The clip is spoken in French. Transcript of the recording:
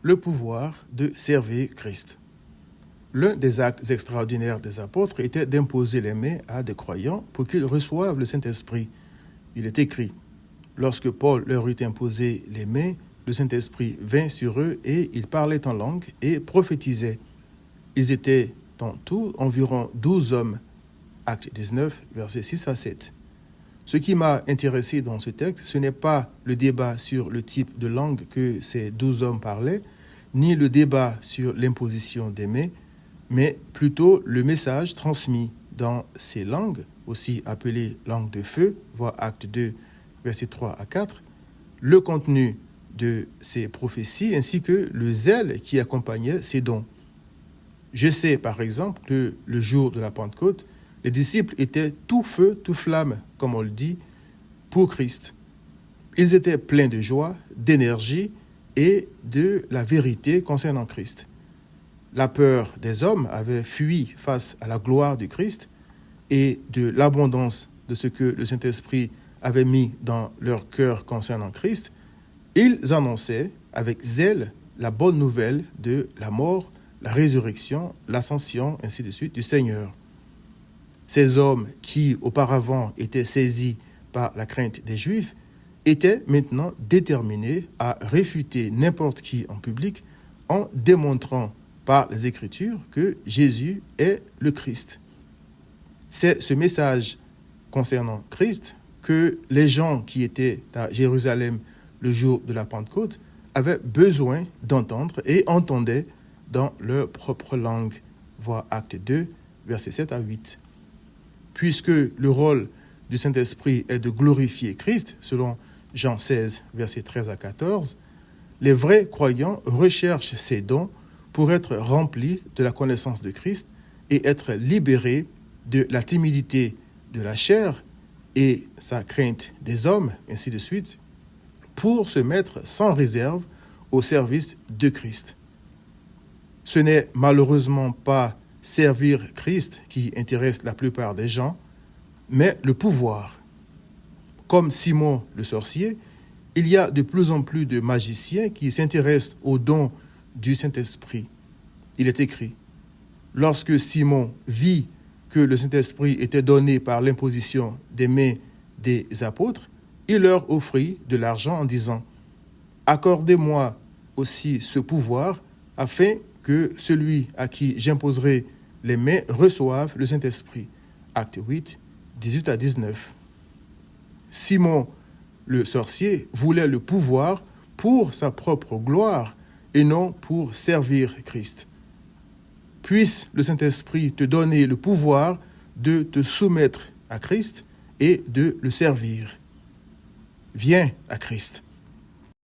le pouvoir de servir Christ. L'un des actes extraordinaires des apôtres était d'imposer les mains à des croyants pour qu'ils reçoivent le Saint-Esprit. Il est écrit, lorsque Paul leur eut imposé les mains, le Saint-Esprit vint sur eux et ils parlaient en langue et prophétisaient. Ils étaient en tout environ 12 hommes. Acte 19, versets 6 à 7. Ce qui m'a intéressé dans ce texte, ce n'est pas le débat sur le type de langue que ces 12 hommes parlaient, ni le débat sur l'imposition des mains, mais plutôt le message transmis dans ces langues, aussi appelées langues de feu, voir Acte 2, versets 3 à 4, le contenu de ces prophéties ainsi que le zèle qui accompagnait ces dons. Je sais par exemple que le jour de la Pentecôte, les disciples étaient tout feu, tout flamme, comme on le dit, pour Christ. Ils étaient pleins de joie, d'énergie et de la vérité concernant Christ. La peur des hommes avait fui face à la gloire du Christ et de l'abondance de ce que le Saint-Esprit avait mis dans leur cœur concernant Christ. Ils annonçaient avec zèle la bonne nouvelle de la mort, la résurrection, l'ascension, ainsi de suite, du Seigneur. Ces hommes qui auparavant étaient saisis par la crainte des Juifs étaient maintenant déterminés à réfuter n'importe qui en public en démontrant par les Écritures que Jésus est le Christ. C'est ce message concernant Christ que les gens qui étaient à Jérusalem le jour de la Pentecôte avaient besoin d'entendre et entendaient dans leur propre langue. Voir Acte 2, versets 7 à 8. Puisque le rôle du Saint-Esprit est de glorifier Christ, selon Jean 16, versets 13 à 14, les vrais croyants recherchent ces dons pour être remplis de la connaissance de Christ et être libérés de la timidité de la chair et sa crainte des hommes, ainsi de suite, pour se mettre sans réserve au service de Christ. Ce n'est malheureusement pas servir Christ qui intéresse la plupart des gens, mais le pouvoir. Comme Simon le sorcier, il y a de plus en plus de magiciens qui s'intéressent aux dons du Saint-Esprit. Il est écrit, lorsque Simon vit que le Saint-Esprit était donné par l'imposition des mains des apôtres, il leur offrit de l'argent en disant, « Accordez-moi aussi ce pouvoir afin que celui à qui j'imposerai les mains reçoive le Saint-Esprit. » Acte 8, 18 à 19. Simon, le sorcier, voulait le pouvoir pour sa propre gloire et non pour servir Christ. Puisse le Saint-Esprit te donner le pouvoir de te soumettre à Christ et de le servir. Viens à Christ.